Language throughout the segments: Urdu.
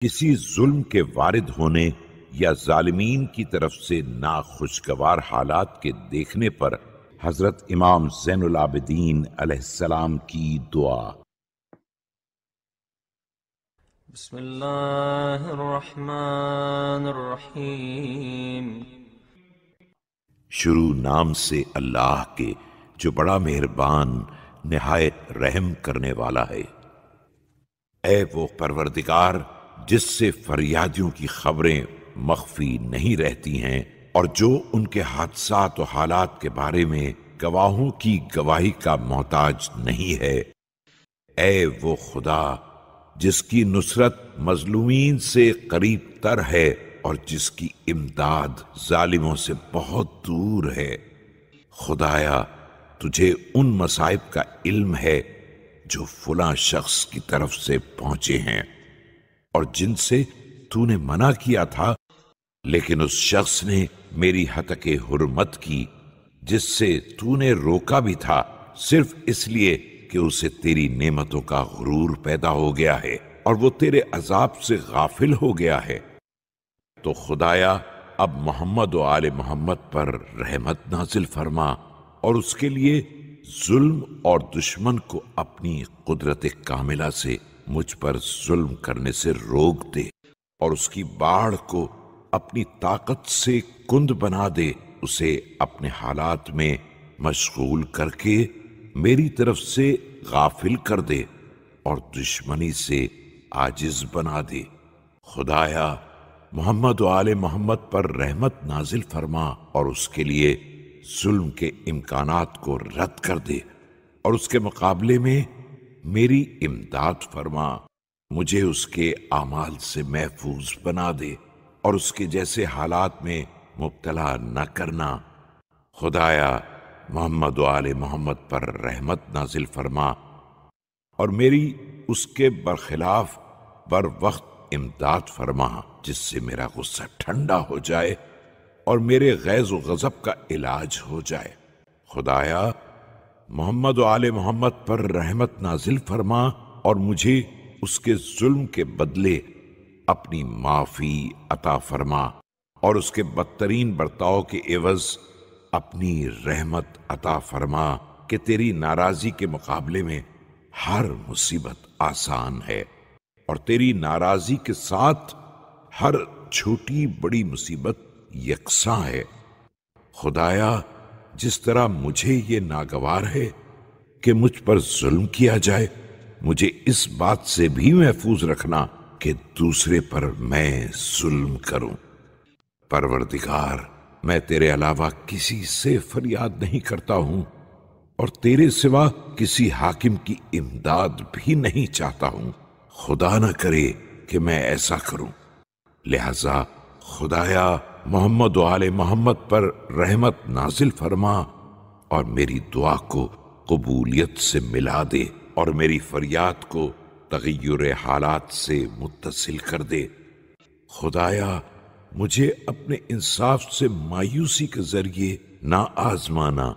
کسی ظلم کے وارد ہونے یا ظالمین کی طرف سے ناخوشگوار حالات کے دیکھنے پر حضرت امام زین العابدین علیہ السلام کی دعا۔ بسم اللہ الرحمن الرحیم۔ شروع نام سے اللہ کے جو بڑا مہربان نہایت رحم کرنے والا ہے۔ اے وہ پروردگار جس سے فریادیوں کی خبریں مخفی نہیں رہتی ہیں اور جو ان کے حادثات و حالات کے بارے میں گواہوں کی گواہی کا محتاج نہیں ہے۔ اے وہ خدا جس کی نصرت مظلومین سے قریب تر ہے اور جس کی امداد ظالموں سے بہت دور ہے۔ خدایا تجھے ان مصائب کا علم ہے جو فلاں شخص کی طرف سے پہنچے ہیں اور جن سے تو نے منع کیا تھا، لیکن اس شخص نے میری ہتک حرمت کی جس سے تو نے روکا بھی تھا، صرف اس لیے کہ اسے تیری نعمتوں کا غرور پیدا ہو گیا ہے اور وہ تیرے عذاب سے غافل ہو گیا ہے۔ تو خدایا اب محمد و آل محمد پر رحمت نازل فرما اور اس کے لیے ظلم اور دشمن کو اپنی قدرت کاملہ سے مجھ پر ظلم کرنے سے روک دے اور اس کی باڑھ کو اپنی طاقت سے کند بنا دے، اسے اپنے حالات میں مشغول کر کے میری طرف سے غافل کر دے اور دشمنی سے عاجز بنا دے۔ خدایا محمد و آل محمد پر رحمت نازل فرما اور اس کے لیے ظلم کے امکانات کو رد کر دے اور اس کے مقابلے میں میری امداد فرما۔ مجھے اس کے اعمال سے محفوظ بنا دے اور اس کے جیسے حالات میں مبتلا نہ کرنا۔ خدایا محمد و آل محمد پر رحمت نازل فرما اور میری اس کے برخلاف بر وقت امداد فرما، جس سے میرا غصہ ٹھنڈا ہو جائے اور میرے غیظ و غضب کا علاج ہو جائے۔ خدایا محمد و آل محمد پر رحمت نازل فرما اور مجھے اس کے ظلم کے بدلے اپنی معافی عطا فرما اور اس کے بدترین برتاؤ کے عوض اپنی رحمت عطا فرما کہ تیری ناراضی کے مقابلے میں ہر مصیبت آسان ہے اور تیری ناراضی کے ساتھ ہر چھوٹی بڑی مصیبت یکساں ہے۔ خدایا جس طرح مجھے یہ ناگوار ہے کہ مجھ پر ظلم کیا جائے، مجھے اس بات سے بھی محفوظ رکھنا کہ دوسرے پر میں ظلم کروں۔ پروردگار میں تیرے علاوہ کسی سے فریاد نہیں کرتا ہوں اور تیرے سوا کسی حاکم کی امداد بھی نہیں چاہتا ہوں۔ خدا نہ کرے کہ میں ایسا کروں، لہذا خدایا محمد و آل محمد پر رحمت نازل فرما اور میری دعا کو قبولیت سے ملا دے اور میری فریاد کو تغیر حالات سے متصل کر دے۔ خدایا مجھے اپنے انصاف سے مایوسی کے ذریعے نہ آزمانا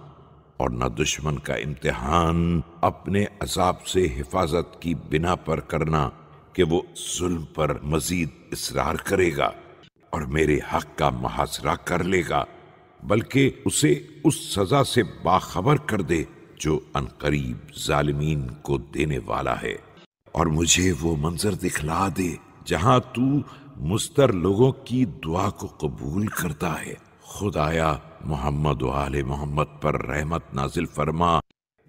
اور نہ دشمن کا امتحان اپنے عذاب سے حفاظت کی بنا پر کرنا کہ وہ ظلم پر مزید اصرار کرے گا اور میرے حق کا محاصرہ کر لے گا، بلکہ اسے اس سزا سے باخبر کر دے جو عنقریب ظالمین کو دینے والا ہے، اور مجھے وہ منظر دکھلا دے جہاں تو مضطر لوگوں کی دعا کو قبول کرتا ہے۔ خدایا محمد و آل محمد پر رحمت نازل فرما،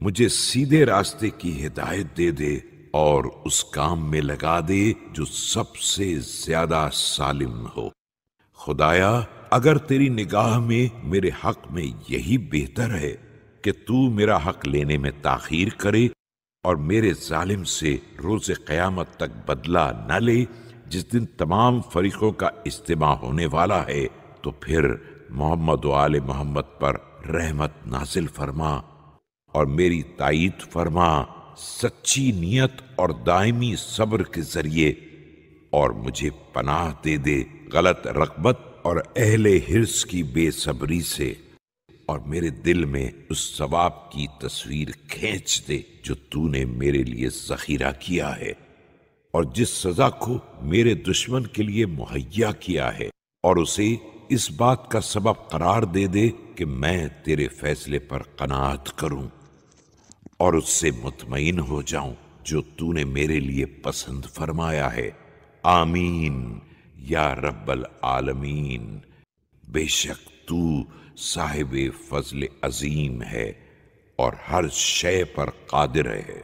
مجھے سیدھے راستے کی ہدایت دے دے اور اس کام میں لگا دے جو سب سے زیادہ سالم ہو۔ خدایا اگر تیری نگاہ میں میرے حق میں یہی بہتر ہے کہ تو میرا حق لینے میں تاخیر کرے اور میرے ظالم سے روز قیامت تک بدلہ نہ لے جس دن تمام فریقوں کا اجتماع ہونے والا ہے، تو پھر محمد و آل محمد پر رحمت نازل فرما اور میری تائید فرما سچی نیت اور دائمی صبر کے ذریعے، اور مجھے پناہ دے دے غلط رغبت اور اہل حرص کی بے صبری سے، اور میرے دل میں اس ثواب کی تصویر کھینچ دے جو تو نے میرے لیے ذخیرہ کیا ہے۔ اور جس سزا کو میرے دشمن کے لیے مہیا کیا ہے، اور اسے اس بات کا سبب قرار دے دے کہ میں تیرے فیصلے پر قناعت کروں اور اس سے مطمئن ہو جاؤں جو تو نے میرے لیے پسند فرمایا ہے۔ آمین یا رب العالمین۔ بے شک تو صاحب فضل عظیم ہے اور ہر شے پر قادر ہے۔